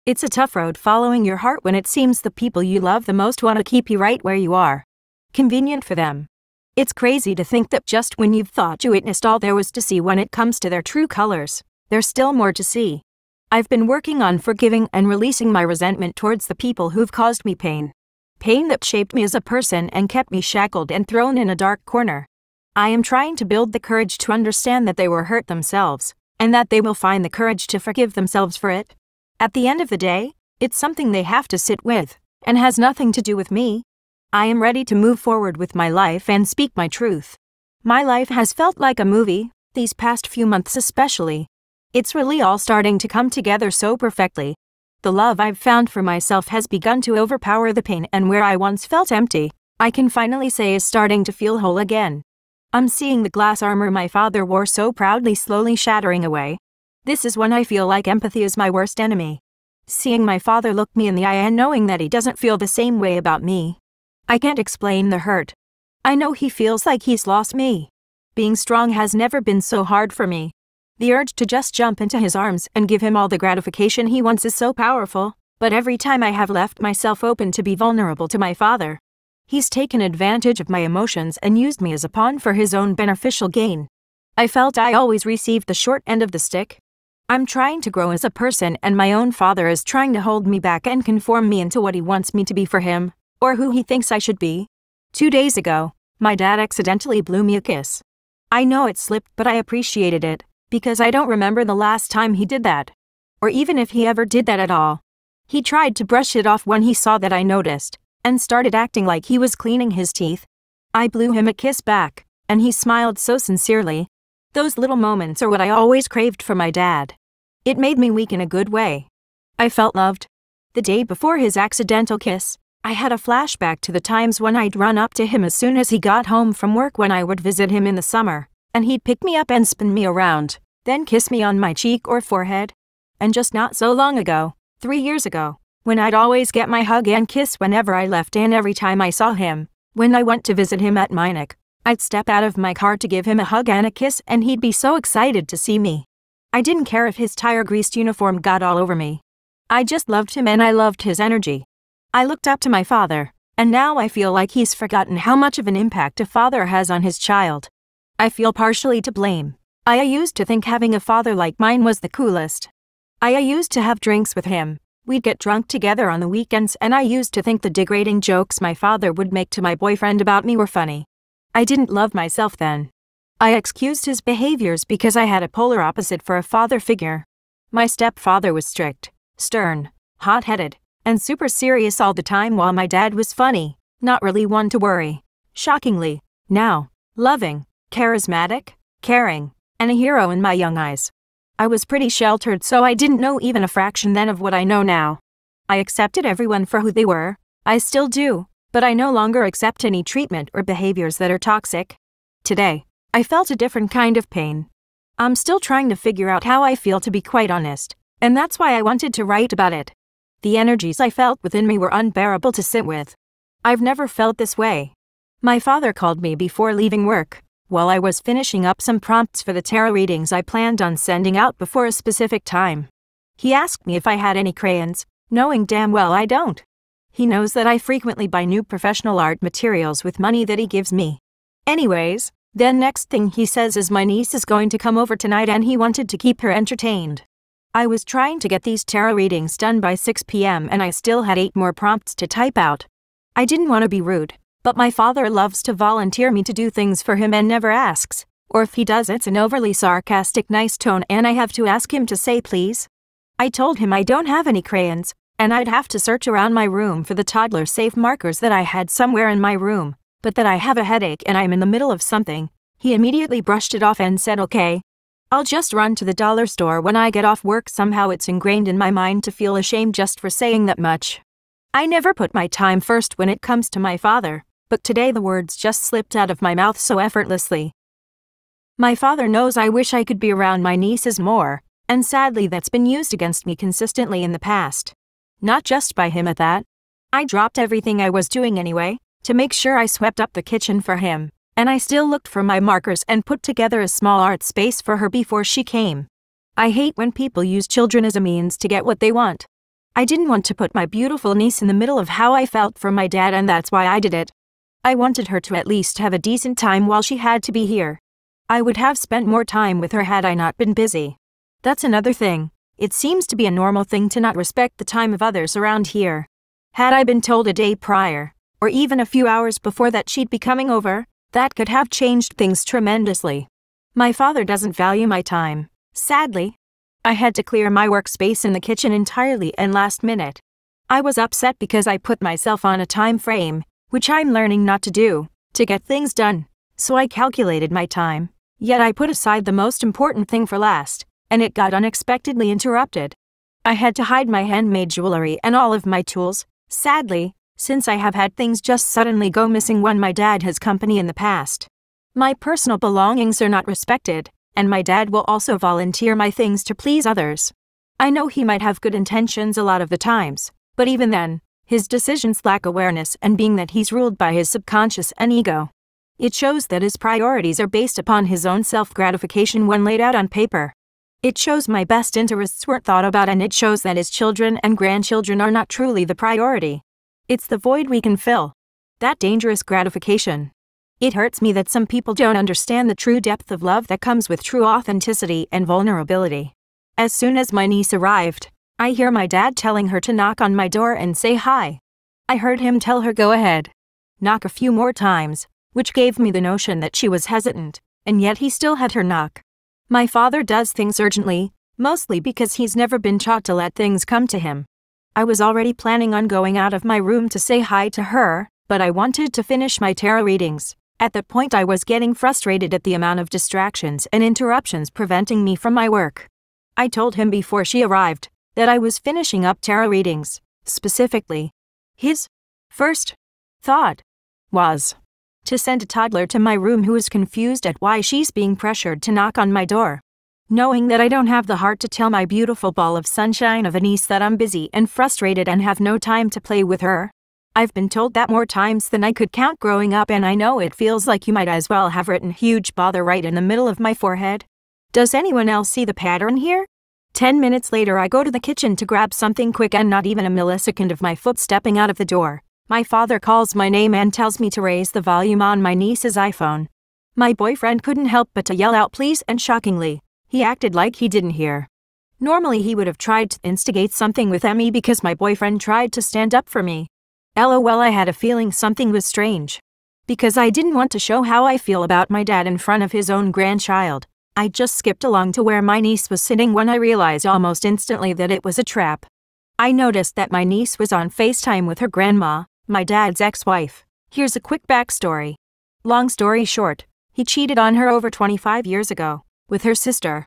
It's a tough road following your heart when it seems the people you love the most want to keep you right where you are. Convenient for them. It's crazy to think that just when you've thought you witnessed all there was to see when it comes to their true colors, there's still more to see. I've been working on forgiving and releasing my resentment towards the people who've caused me pain. Pain that shaped me as a person and kept me shackled and thrown in a dark corner. I am trying to build the courage to understand that they were hurt themselves, and that they will find the courage to forgive themselves for it. At the end of the day, it's something they have to sit with, and has nothing to do with me. I am ready to move forward with my life and speak my truth. My life has felt like a movie, these past few months especially. It's really all starting to come together so perfectly. The love I've found for myself has begun to overpower the pain, and where I once felt empty, I can finally say is starting to feel whole again. I'm seeing the glass armor my father wore so proudly slowly shattering away. This is when I feel like empathy is my worst enemy. Seeing my father look me in the eye and knowing that he doesn't feel the same way about me. I can't explain the hurt. I know he feels like he's lost me. Being strong has never been so hard for me. The urge to just jump into his arms and give him all the gratification he wants is so powerful, but every time I have left myself open to be vulnerable to my father, he's taken advantage of my emotions and used me as a pawn for his own beneficial gain. I felt I always received the short end of the stick. I'm trying to grow as a person, and my own father is trying to hold me back and conform me into what he wants me to be for him, or who he thinks I should be. 2 days ago, my dad accidentally blew me a kiss. I know it slipped, but I appreciated it, because I don't remember the last time he did that. Or even if he ever did that at all. He tried to brush it off when he saw that I noticed, and started acting like he was cleaning his teeth. I blew him a kiss back, and he smiled so sincerely. Those little moments are what I always craved from my dad. It made me weak in a good way. I felt loved. The day before his accidental kiss, I had a flashback to the times when I'd run up to him as soon as he got home from work when I would visit him in the summer, and he'd pick me up and spin me around, then kiss me on my cheek or forehead. And just not so long ago, 3 years ago, when I'd always get my hug and kiss whenever I left, and every time I saw him, when I went to visit him at Minot, I'd step out of my car to give him a hug and a kiss, and he'd be so excited to see me. I didn't care if his tire-greased uniform got all over me. I just loved him, and I loved his energy. I looked up to my father, and now I feel like he's forgotten how much of an impact a father has on his child. I feel partially to blame. I used to think having a father like mine was the coolest. I used to have drinks with him. We'd get drunk together on the weekends, and I used to think the degrading jokes my father would make to my boyfriend about me were funny. I didn't love myself then. I excused his behaviors because I had a polar opposite for a father figure. My stepfather was strict, stern, hot-headed, and super serious all the time, while my dad was funny, not really one to worry. Shockingly, now, loving, charismatic, caring, and a hero in my young eyes. I was pretty sheltered, so I didn't know even a fraction then of what I know now. I accepted everyone for who they were. I still do, but I no longer accept any treatment or behaviors that are toxic. Today, I felt a different kind of pain. I'm still trying to figure out how I feel, to be quite honest, and that's why I wanted to write about it. The energies I felt within me were unbearable to sit with. I've never felt this way. My father called me before leaving work, while I was finishing up some prompts for the tarot readings I planned on sending out before a specific time. He asked me if I had any crayons, knowing damn well I don't. He knows that I frequently buy new professional art materials with money that he gives me. Anyways, then next thing he says is my niece is going to come over tonight and he wanted to keep her entertained. I was trying to get these tarot readings done by 6 p.m. and I still had 8 more prompts to type out. I didn't want to be rude, but my father loves to volunteer me to do things for him and never asks, or if he does, it's an overly sarcastic nice tone and I have to ask him to say please. I told him I don't have any crayons, and I'd have to search around my room for the toddler-safe markers that I had somewhere in my room, but that I have a headache and I'm in the middle of something. He immediately brushed it off and said okay. I'll just run to the dollar store when I get off work. Somehow it's ingrained in my mind to feel ashamed just for saying that much. I never put my time first when it comes to my father, but today the words just slipped out of my mouth so effortlessly. My father knows I wish I could be around my nieces more, and sadly that's been used against me consistently in the past. Not just by him at that. I dropped everything I was doing anyway, to make sure I swept up the kitchen for him, and I still looked for my markers and put together a small art space for her before she came. I hate when people use children as a means to get what they want. I didn't want to put my beautiful niece in the middle of how I felt for my dad, and that's why I did it. I wanted her to at least have a decent time while she had to be here. I would have spent more time with her had I not been busy. That's another thing. It seems to be a normal thing to not respect the time of others around here. Had I been told a day prior, or even a few hours before that she'd be coming over, that could have changed things tremendously. My father doesn't value my time, sadly. I had to clear my workspace in the kitchen entirely and last minute. I was upset because I put myself on a time frame, which I'm learning not to do, to get things done, so I calculated my time, yet I put aside the most important thing for last, and it got unexpectedly interrupted. I had to hide my handmade jewelry and all of my tools, sadly, since I have had things just suddenly go missing when my dad has company in the past. My personal belongings are not respected, and my dad will also volunteer my things to please others. I know he might have good intentions a lot of the times, but even then, his decisions lack awareness, and being that he's ruled by his subconscious and ego. It shows that his priorities are based upon his own self-gratification when laid out on paper. It shows my best interests weren't thought about, and it shows that his children and grandchildren are not truly the priority. It's the void we can fill. That dangerous gratification. It hurts me that some people don't understand the true depth of love that comes with true authenticity and vulnerability. As soon as my niece arrived, I hear my dad telling her to knock on my door and say hi. I heard him tell her go ahead. Knock a few more times, which gave me the notion that she was hesitant, and yet he still had her knock. My father does things urgently, mostly because he's never been taught to let things come to him. I was already planning on going out of my room to say hi to her, but I wanted to finish my tarot readings. At that point I was getting frustrated at the amount of distractions and interruptions preventing me from my work. I told him before she arrived that I was finishing up tarot readings, specifically. His first thought was to send a toddler to my room who is confused at why she's being pressured to knock on my door. Knowing that I don't have the heart to tell my beautiful ball of sunshine of a niece that I'm busy and frustrated and have no time to play with her. I've been told that more times than I could count growing up, and I know it feels like you might as well have written huge bother right in the middle of my forehead. Does anyone else see the pattern here? 10 minutes later I go to the kitchen to grab something quick, and not even a millisecond of my foot stepping out of the door, my father calls my name and tells me to raise the volume on my niece's iPhone. My boyfriend couldn't help but to yell out please, and shockingly, he acted like he didn't hear. Normally he would have tried to instigate something with Emmy because my boyfriend tried to stand up for me. LOL, I had a feeling something was strange. Because I didn't want to show how I feel about my dad in front of his own grandchild, I just skipped along to where my niece was sitting when I realized almost instantly that it was a trap. I noticed that my niece was on FaceTime with her grandma, my dad's ex-wife. Here's a quick backstory. Long story short, he cheated on her over 25 years ago, with her sister.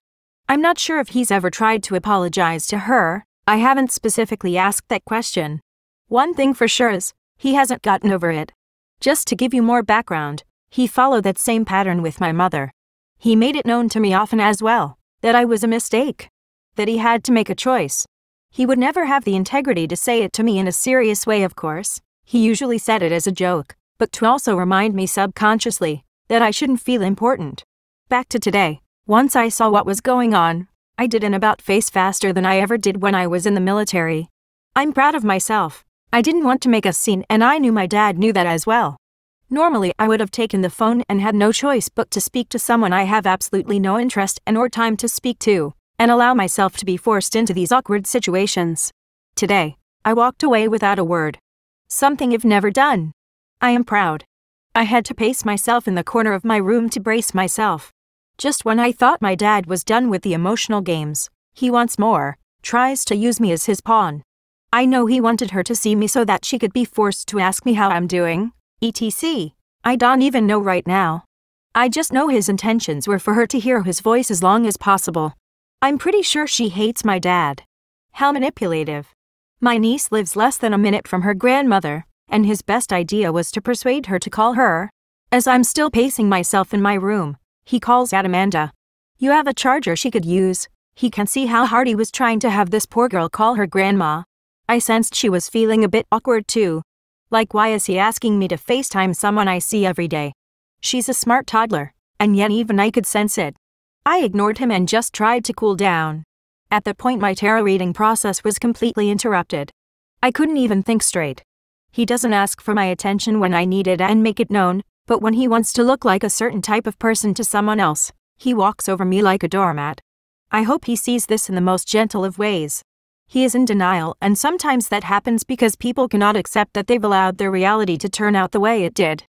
I'm not sure if he's ever tried to apologize to her. I haven't specifically asked that question. One thing for sure is, he hasn't gotten over it. Just to give you more background, he followed that same pattern with my mother. He made it known to me often as well, that I was a mistake. That he had to make a choice. He would never have the integrity to say it to me in a serious way, of course. He usually said it as a joke, but to also remind me subconsciously that I shouldn't feel important. Back to today. Once I saw what was going on, I did an about-face faster than I ever did when I was in the military. I'm proud of myself. I didn't want to make a scene, and I knew my dad knew that as well. Normally I would have taken the phone and had no choice but to speak to someone I have absolutely no interest and or time to speak to, and allow myself to be forced into these awkward situations. Today, I walked away without a word. Something I've never done. I am proud. I had to pace myself in the corner of my room to brace myself. Just when I thought my dad was done with the emotional games, he once more tries to use me as his pawn. I know he wanted her to see me so that she could be forced to ask me how I'm doing, etc. I don't even know right now. I just know his intentions were for her to hear his voice as long as possible. I'm pretty sure she hates my dad. How manipulative. My niece lives less than a minute from her grandmother, and his best idea was to persuade her to call her. As I'm still pacing myself in my room, he calls out Amanda. You have a charger she could use. He can see how hard he was trying to have this poor girl call her grandma. I sensed she was feeling a bit awkward too. Like, why is he asking me to FaceTime someone I see every day? She's a smart toddler, and yet even I could sense it. I ignored him and just tried to cool down. At that point, my tarot reading process was completely interrupted. I couldn't even think straight. He doesn't ask for my attention when I need it and make it known, but when he wants to look like a certain type of person to someone else, he walks over me like a doormat. I hope he sees this in the most gentle of ways. He is in denial, and sometimes that happens because people cannot accept that they've allowed their reality to turn out the way it did.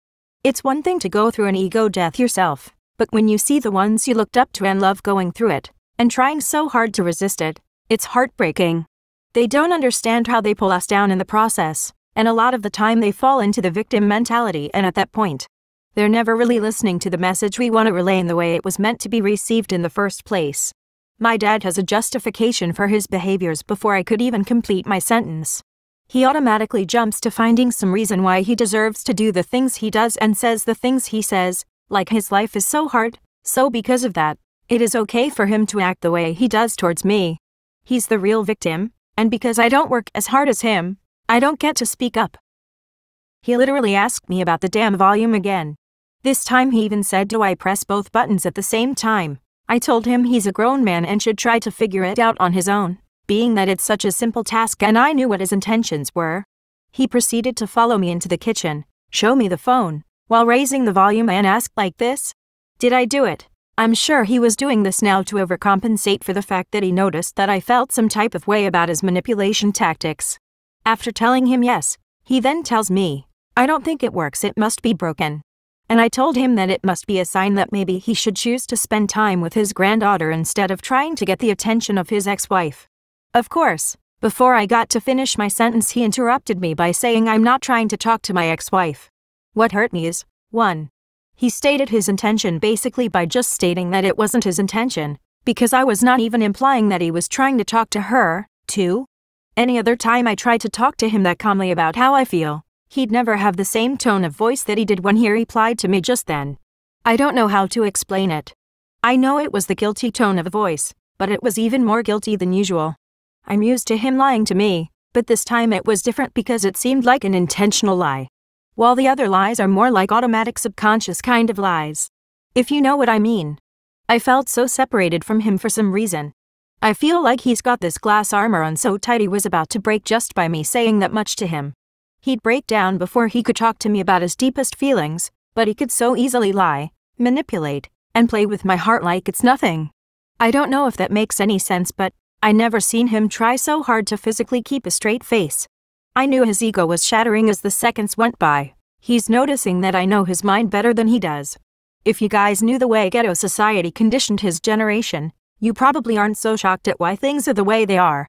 It's one thing to go through an ego death yourself, but when you see the ones you looked up to and love going through it, and trying so hard to resist it, it's heartbreaking. They don't understand how they pull us down in the process, and a lot of the time they fall into the victim mentality, and at that point, they're never really listening to the message we want to relay in the way it was meant to be received in the first place. My dad has a justification for his behaviors before I could even complete my sentence. He automatically jumps to finding some reason why he deserves to do the things he does and says the things he says, like his life is so hard, so because of that, it is okay for him to act the way he does towards me. He's the real victim, and because I don't work as hard as him, I don't get to speak up. He literally asked me about the damn volume again. This time he even said, do I press both buttons at the same time? I told him he's a grown man and should try to figure it out on his own, being that it's such a simple task, and I knew what his intentions were. He proceeded to follow me into the kitchen, show me the phone, while raising the volume and asked like this. Did I do it? I'm sure he was doing this now to overcompensate for the fact that he noticed that I felt some type of way about his manipulation tactics. After telling him yes, he then tells me, I don't think it works, it must be broken. And I told him that it must be a sign that maybe he should choose to spend time with his granddaughter instead of trying to get the attention of his ex-wife. Of course, before I got to finish my sentence, he interrupted me by saying I'm not trying to talk to my ex-wife. What hurt me is, 1. He stated his intention basically by just stating that it wasn't his intention, because I was not even implying that he was trying to talk to her. 2. Any other time I tried to talk to him that calmly about how I feel, he'd never have the same tone of voice that he did when he replied to me just then. I don't know how to explain it. I know it was the guilty tone of voice, but it was even more guilty than usual. I'm used to him lying to me, but this time it was different because it seemed like an intentional lie, while the other lies are more like automatic subconscious kind of lies. If you know what I mean. I felt so separated from him for some reason. I feel like he's got this glass armor on so tight he was about to break just by me saying that much to him. He'd break down before he could talk to me about his deepest feelings, but he could so easily lie, manipulate, and play with my heart like it's nothing. I don't know if that makes any sense, but I never seen him try so hard to physically keep a straight face. I knew his ego was shattering as the seconds went by. He's noticing that I know his mind better than he does. If you guys knew the way ghetto society conditioned his generation, you probably aren't so shocked at why things are the way they are.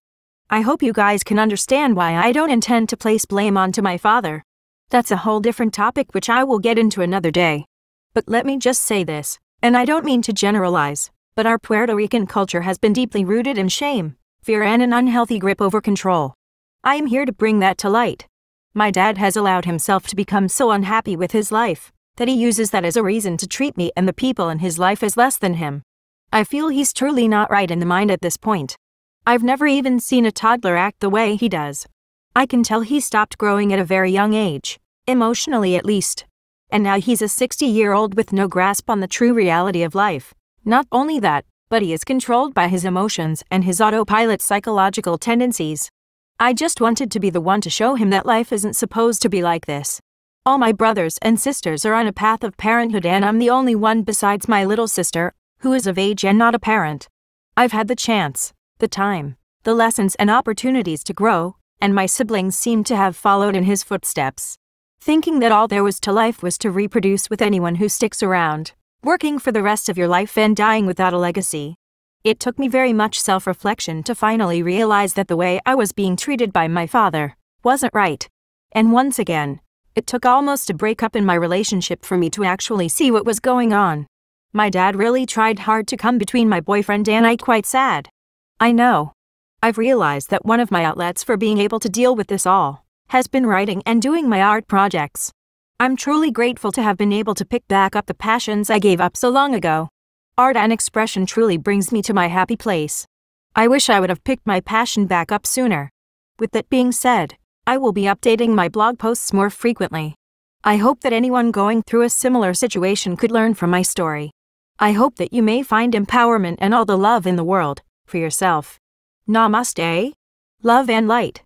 I hope you guys can understand why I don't intend to place blame onto my father. That's a whole different topic which I will get into another day. But let me just say this, and I don't mean to generalize, but our Puerto Rican culture has been deeply rooted in shame, fear, and an unhealthy grip over control. I am here to bring that to light. My dad has allowed himself to become so unhappy with his life that he uses that as a reason to treat me and the people in his life as less than him. I feel he's truly not right in the mind at this point. I've never even seen a toddler act the way he does. I can tell he stopped growing at a very young age, emotionally at least. And now he's a 60-year-old with no grasp on the true reality of life. Not only that, but he is controlled by his emotions and his autopilot psychological tendencies. I just wanted to be the one to show him that life isn't supposed to be like this. All my brothers and sisters are on a path of parenthood, and I'm the only one besides my little sister who is of age and not a parent. I've had the chance, the time, the lessons and opportunities to grow, and my siblings seem to have followed in his footsteps. Thinking that all there was to life was to reproduce with anyone who sticks around, working for the rest of your life and dying without a legacy. It took me very much self-reflection to finally realize that the way I was being treated by my father wasn't right. And once again, it took almost a breakup in my relationship for me to actually see what was going on. My dad really tried hard to come between my boyfriend and I. Quite sad. I know. I've realized that one of my outlets for being able to deal with this all has been writing and doing my art projects. I'm truly grateful to have been able to pick back up the passions I gave up so long ago. Art and expression truly brings me to my happy place. I wish I would have picked my passion back up sooner. With that being said, I will be updating my blog posts more frequently. I hope that anyone going through a similar situation could learn from my story. I hope that you may find empowerment and all the love in the world for yourself. Namaste. Love and light.